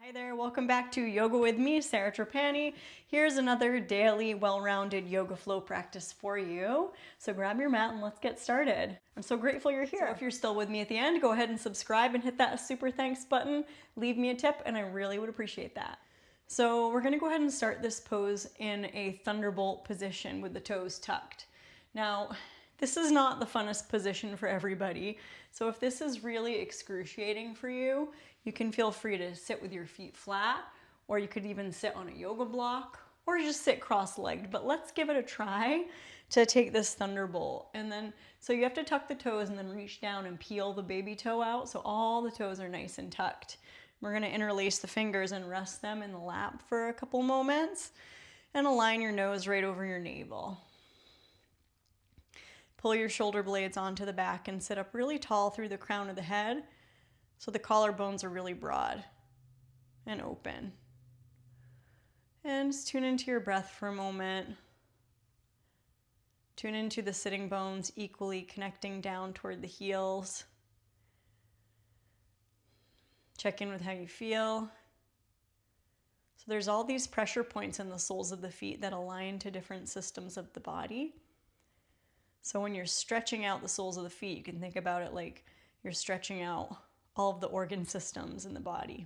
Hi there, welcome back to Yoga with me, Sarah Trapani. Here's another daily, well-rounded yoga flow practice for you. So grab your mat and let's get started. I'm so grateful you're here. So if you're still with me at the end, go ahead and subscribe and hit that super thanks button. Leave me a tip and I really would appreciate that. So we're gonna go ahead and start this pose in a thunderbolt position with the toes tucked. Now, this is not the funnest position for everybody. So if this is really excruciating for you, you can feel free to sit with your feet flat, or you could even sit on a yoga block, or just sit cross-legged. But let's give it a try to take this thunderbolt. And then, so you have to tuck the toes and then reach down and peel the baby toe out. So all the toes are nice and tucked. We're gonna interlace the fingers and rest them in the lap for a couple moments and align your nose right over your navel. Pull your shoulder blades onto the back and sit up really tall through the crown of the head so the collarbones are really broad and open. And just tune into your breath for a moment. Tune into the sitting bones equally connecting down toward the heels. Check in with how you feel. So there's all these pressure points in the soles of the feet that align to different systems of the body. So when you're stretching out the soles of the feet, you can think about it like you're stretching out all of the organ systems in the body.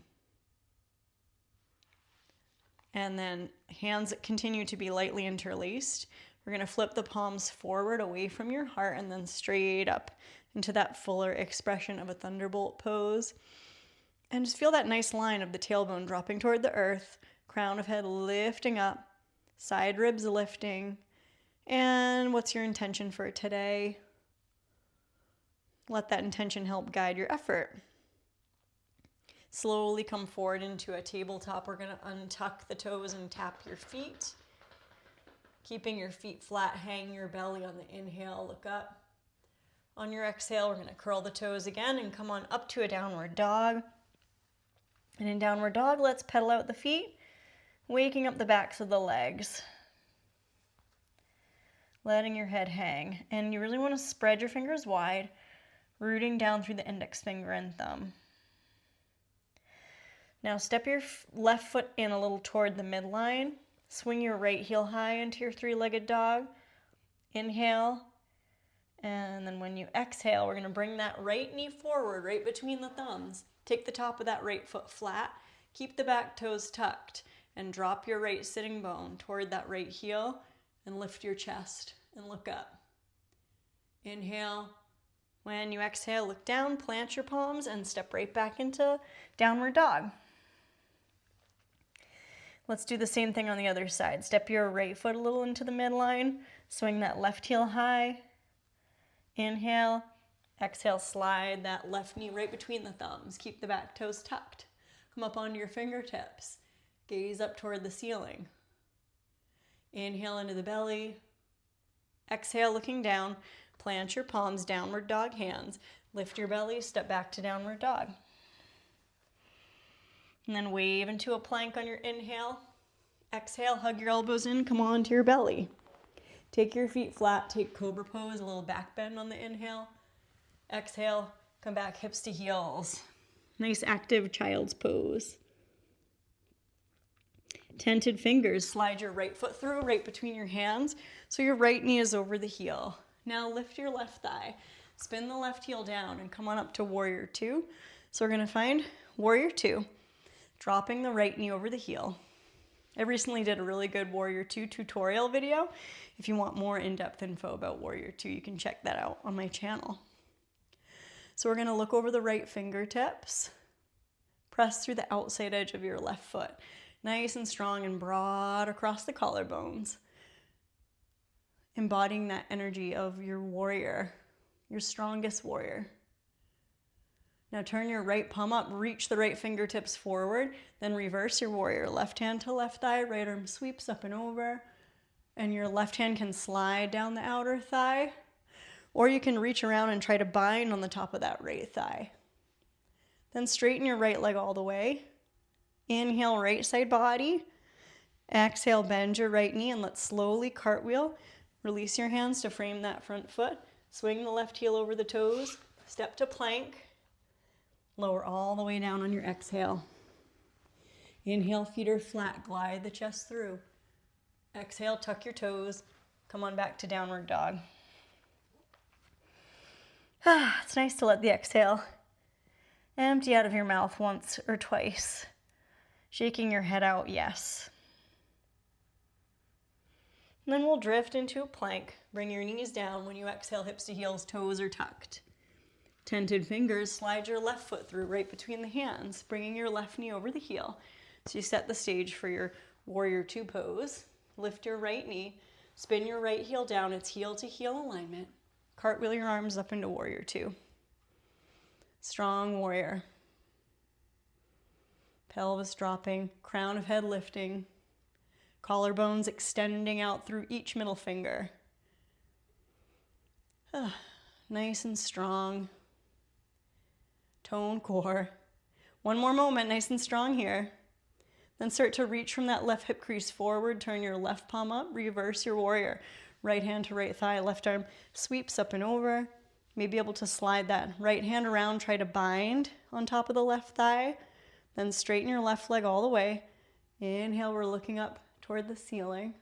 And then hands continue to be lightly interlaced. We're gonna flip the palms forward away from your heart and then straight up into that fuller expression of a thunderbolt pose. And just feel that nice line of the tailbone dropping toward the earth, crown of head lifting up, side ribs lifting. And what's your intention for today? Let that intention help guide your effort. Slowly come forward into a tabletop. We're gonna untuck the toes and tap your feet. Keeping your feet flat, hang your belly on the inhale, look up. On your exhale, we're gonna curl the toes again and come on up to a downward dog. And in downward dog, let's pedal out the feet, waking up the backs of the legs. Letting your head hang. And you really want to spread your fingers wide, rooting down through the index finger and thumb. Now step your left foot in a little toward the midline. Swing your right heel high into your three-legged dog. Inhale. And then when you exhale, we're going to bring that right knee forward, right between the thumbs. Take the top of that right foot flat. Keep the back toes tucked. And drop your right sitting bone toward that right heel. And lift your chest and look up. Inhale. When you exhale, look down, plant your palms, and step right back into downward dog. Let's do the same thing on the other side. Step your right foot a little into the midline. Swing that left heel high. Inhale. Exhale, slide that left knee right between the thumbs. Keep the back toes tucked. Come up onto your fingertips. Gaze up toward the ceiling. Inhale into the belly. Exhale, looking down. Plant your palms, downward dog hands. Lift your belly, step back to downward dog. And then wave into a plank on your inhale. Exhale, hug your elbows in, come on to your belly. Take your feet flat, take cobra pose, a little back bend on the inhale. Exhale, come back hips to heels. Nice active child's pose. Tented fingers, slide your right foot through, right between your hands, so your right knee is over the heel. Now lift your left thigh, spin the left heel down and come on up to warrior two. So we're gonna find warrior two, dropping the right knee over the heel. I recently did a really good warrior two tutorial video. If you want more in-depth info about warrior two, you can check that out on my channel. So we're gonna look over the right fingertips, press through the outside edge of your left foot. Nice and strong and broad across the collarbones. Embodying that energy of your warrior, your strongest warrior. Now turn your right palm up, reach the right fingertips forward, then reverse your warrior. Left hand to left thigh, right arm sweeps up and over, and your left hand can slide down the outer thigh, or you can reach around and try to bind on the top of that right thigh. Then straighten your right leg all the way. Inhale, right side body. Exhale, bend your right knee and let's slowly cartwheel. Release your hands to frame that front foot. Swing the left heel over the toes. Step to plank. Lower all the way down on your exhale. Inhale, feet are flat, glide the chest through. Exhale, tuck your toes. Come on back to downward dog. It's nice to let the exhale empty out of your mouth once or twice. Shaking your head out, yes. And then we'll drift into a plank. Bring your knees down. When you exhale, hips to heels, toes are tucked. Tented fingers, slide your left foot through right between the hands, bringing your left knee over the heel. So you set the stage for your warrior two pose. Lift your right knee, spin your right heel down. It's heel to heel alignment. Cartwheel your arms up into warrior two. Strong warrior. Pelvis dropping, crown of head lifting. Collarbones extending out through each middle finger. Nice and strong. Tone core. One more moment, nice and strong here. Then start to reach from that left hip crease forward. Turn your left palm up, reverse your warrior. Right hand to right thigh, left arm sweeps up and over. Maybe able to slide that right hand around, try to bind on top of the left thigh. Then straighten your left leg all the way. Inhale, we're looking up toward the ceiling.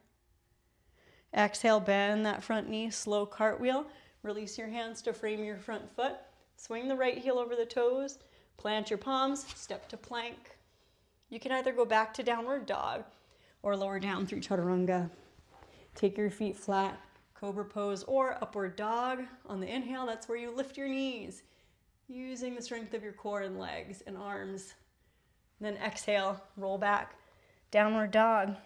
Exhale, bend that front knee, slow cartwheel. Release your hands to frame your front foot. Swing the right heel over the toes. Plant your palms, step to plank. You can either go back to downward dog or lower down through chaturanga. Take your feet flat, cobra pose or upward dog. On the inhale, that's where you lift your knees, using the strength of your core and legs and arms. And then exhale, roll back, downward dog.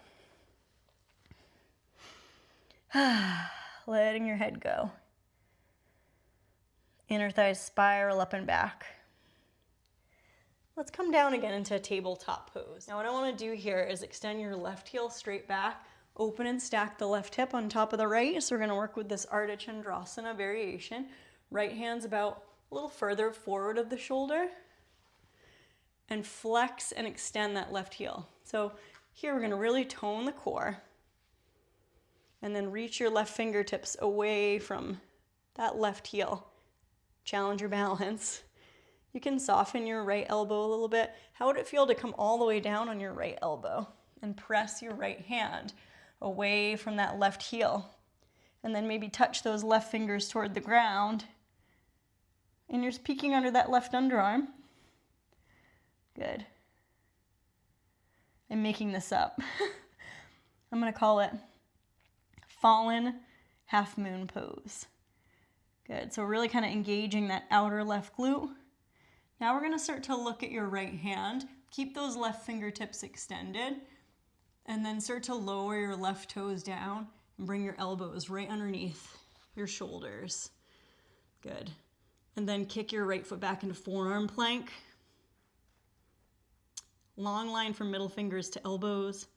Letting your head go. Inner thighs spiral up and back. Let's come down again into a tabletop pose. Now what I want to do here is extend your left heel straight back, open and stack the left hip on top of the right. So we're going to work with this Ardha Chandrasana variation. Right hand's about a little further forward of the shoulder. And flex and extend that left heel. So here we're going to really tone the core. And then reach your left fingertips away from that left heel. Challenge your balance. You can soften your right elbow a little bit. How would it feel to come all the way down on your right elbow and press your right hand away from that left heel? And then maybe touch those left fingers toward the ground. And you're peeking under that left underarm. Good. I'm making this up. I'm going to call it fallen half moon pose. Good. So really kind of engaging that outer left glute. Now we're going to start to look at your right hand. Keep those left fingertips extended. And then start to lower your left toes down and bring your elbows right underneath your shoulders. Good. And then kick your right foot back into forearm plank. Long line from middle fingers to elbows.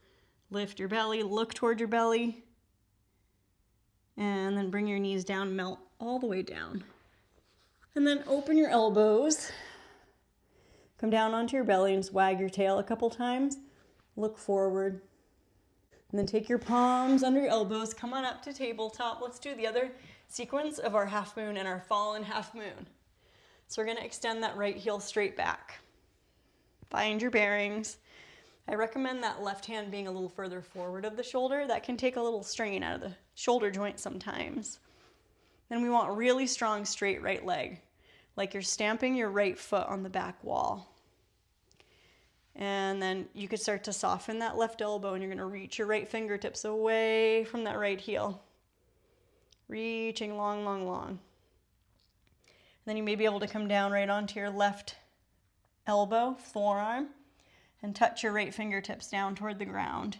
Lift your belly, look toward your belly. And then bring your knees down, melt all the way down. And then open your elbows. Come down onto your belly and just wag your tail a couple times. Look forward. And then take your palms under your elbows. Come on up to tabletop. Let's do the other sequence of our half moon and our fallen half moon. So we're going to extend that right heel straight back. Find your bearings. I recommend that left hand being a little further forward of the shoulder. That can take a little strain out of the shoulder joint sometimes. Then we want really strong straight right leg, like you're stamping your right foot on the back wall. And then you could start to soften that left elbow and you're going to reach your right fingertips away from that right heel. Reaching long, long, long. And then you may be able to come down right onto your left elbow, forearm, and touch your right fingertips down toward the ground.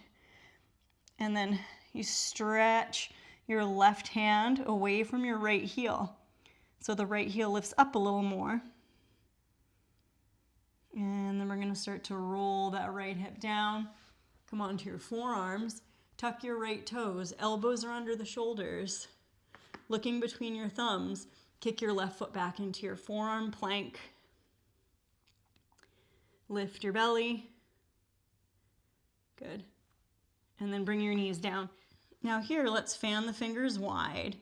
And then you stretch your left hand away from your right heel. So the right heel lifts up a little more. And then we're going to start to roll that right hip down. Come onto your forearms. Tuck your right toes. Elbows are under the shoulders. Looking between your thumbs. Kick your left foot back into your forearm plank. Lift your belly. Good. And then bring your knees down. Now here, let's fan the fingers wide.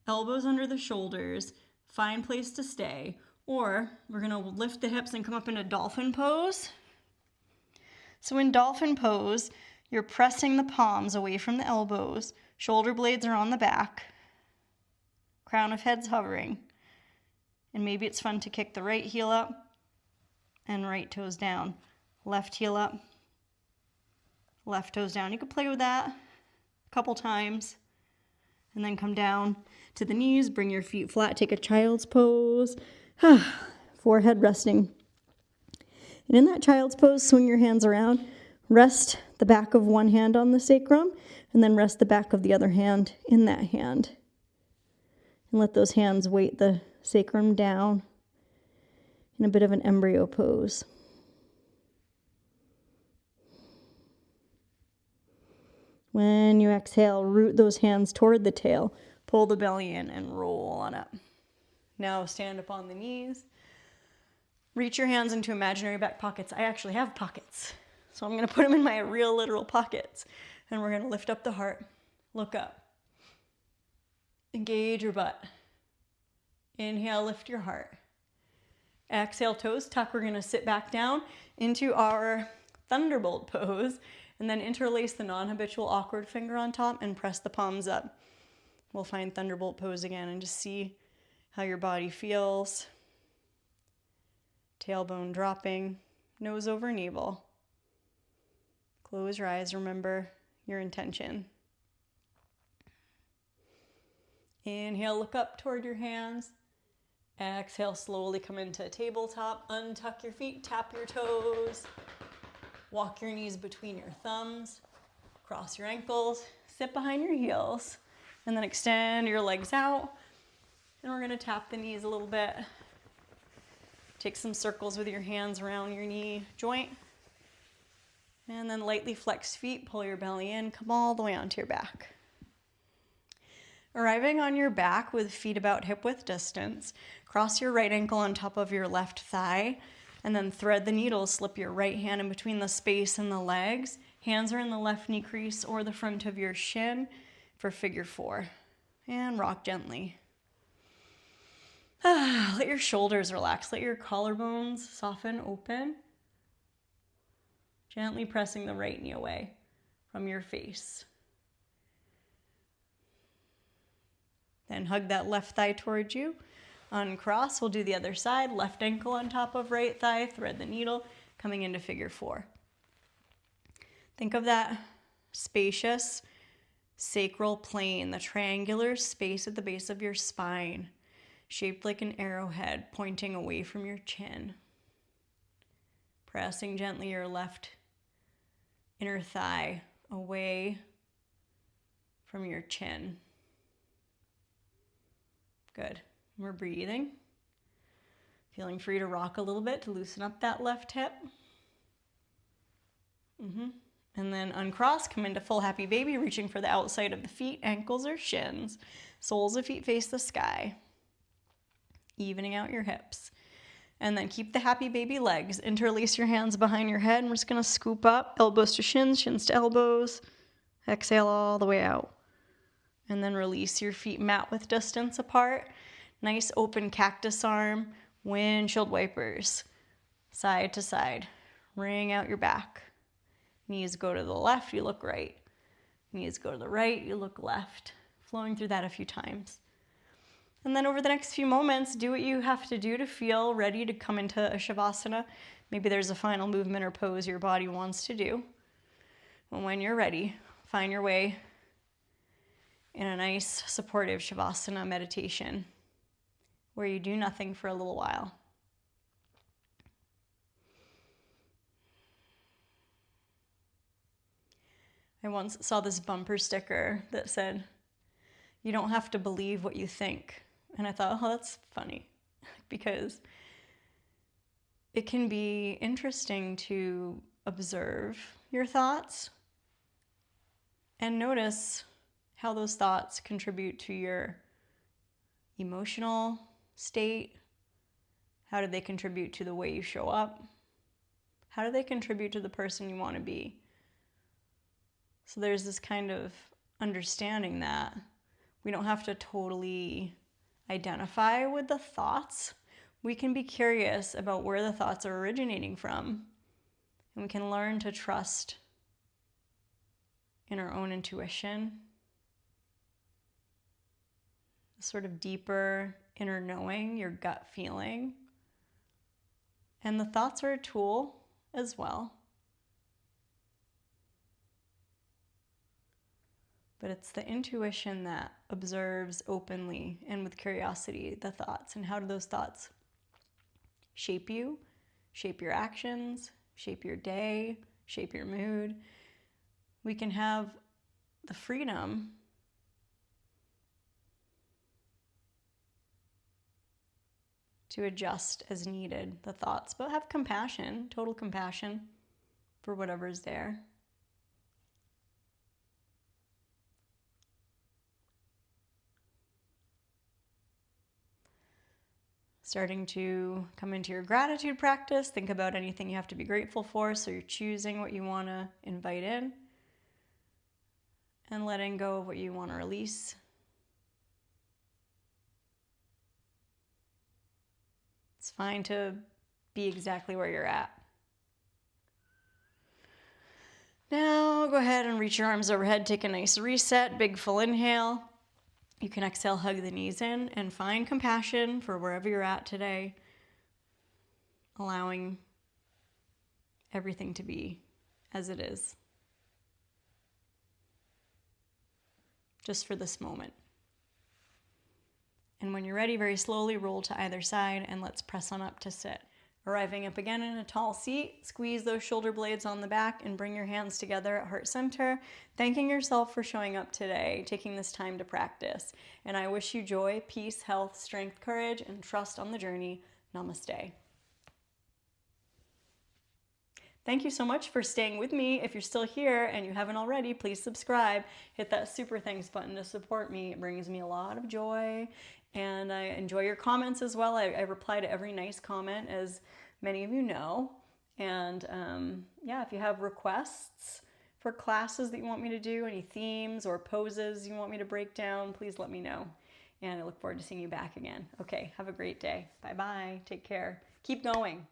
Elbows under the shoulders. Find place to stay. Or we're going to lift the hips and come up into dolphin pose. So in dolphin pose, you're pressing the palms away from the elbows, shoulder blades are on the back, crown of head's hovering. And maybe it's fun to kick the right heel up and right toes down. Left heel up, left toes down. You can play with that a couple times. And then come down to the knees, bring your feet flat, take a child's pose. Forehead resting. And in that child's pose, swing your hands around. Rest the back of one hand on the sacrum, and then rest the back of the other hand in that hand. And let those hands weight the sacrum down in a bit of an embryo pose. When you exhale, root those hands toward the tail. Pull the belly in and roll on up. Now stand up on the knees. Reach your hands into imaginary back pockets. I actually have pockets, so I'm going to put them in my real literal pockets. And we're going to lift up the heart. Look up. Engage your butt. Inhale, lift your heart. Exhale, toes tuck. We're going to sit back down into our thunderbolt pose. And then interlace the non-habitual awkward finger on top and press the palms up. We'll find thunderbolt pose again and just see how your body feels. Tailbone dropping, nose over navel. Close your eyes, remember your intention. Inhale, look up toward your hands. Exhale, slowly come into tabletop. Untuck your feet, tap your toes. Walk your knees between your thumbs, cross your ankles, sit behind your heels, and then extend your legs out. And we're gonna tap the knees a little bit. Take some circles with your hands around your knee joint. And then lightly flex feet, pull your belly in, come all the way onto your back. Arriving on your back with feet about hip width distance, cross your right ankle on top of your left thigh, and then thread the needle, slip your right hand in between the space and the legs. Hands are in the left knee crease or the front of your shin for figure 4. And rock gently. Let your shoulders relax. Let your collarbones soften, open. Gently pressing the right knee away from your face. Then hug that left thigh towards you. Uncross, we'll do the other side. Left ankle on top of right thigh, thread the needle, coming into figure 4. Think of that spacious sacral plane, the triangular space at the base of your spine, shaped like an arrowhead pointing away from your chin. Pressing gently your left inner thigh away from your chin. Good. We're breathing. Feeling free to rock a little bit to loosen up that left hip. And then uncross, come into full happy baby, reaching for the outside of the feet, ankles or shins. Soles of feet face the sky. Evening out your hips. And then keep the happy baby legs. Interlace your hands behind your head. And we're just going to scoop up, elbows to shins, shins to elbows. Exhale all the way out. And then release your feet mat width distance apart. Nice open cactus arm, windshield wipers, side to side. Wring out your back. Knees go to the left, you look right. Knees go to the right, you look left. Flowing through that a few times. And then over the next few moments, do what you have to do to feel ready to come into a Shavasana. Maybe there's a final movement or pose your body wants to do. And when you're ready, find your way in a nice supportive Shavasana meditation where you do nothing for a little while. I once saw this bumper sticker that said, "You don't have to believe what you think." And I thought, oh, that's funny, because it can be interesting to observe your thoughts and notice how those thoughts contribute to your emotional state. How do they contribute to the way you show up? How do they contribute to the person you want to be? So there's this kind of understanding that we don't have to totally identify with the thoughts. We can be curious about where the thoughts are originating from And we can learn to trust in our own intuition, a sort of deeper inner knowing, your gut feeling. And the thoughts are a tool as well. But it's the intuition that observes openly and with curiosity the thoughts, and how do those thoughts shape you, shape your actions, shape your day, shape your mood. We can have the freedom to adjust as needed the thoughts, but have compassion, total compassion for whatever is there. Starting to come into your gratitude practice, think about anything you have to be grateful for, so you're choosing what you want to invite in and letting go of what you want to release. It's fine to be exactly where you're at. Now go ahead and reach your arms overhead, take a nice reset, big full inhale. You can exhale, hug the knees in, and find compassion for wherever you're at today, allowing everything to be as it is, just for this moment. And when you're ready, very slowly roll to either side, and let's press on up to sit. Arriving up again in a tall seat, squeeze those shoulder blades on the back and bring your hands together at heart center, thanking yourself for showing up today, taking this time to practice. And I wish you joy, peace, health, strength, courage, and trust on the journey. Namaste. Thank you so much for staying with me. If you're still here and you haven't already, please subscribe. Hit that super thanks button to support me. It brings me a lot of joy, and I enjoy your comments as well. I reply to every nice comment, as many of you know. And yeah, if you have requests for classes that you want me to do, any themes or poses you want me to break down, please let me know. And I look forward to seeing you back again. Okay, have a great day. Bye-bye. Take care. Keep going.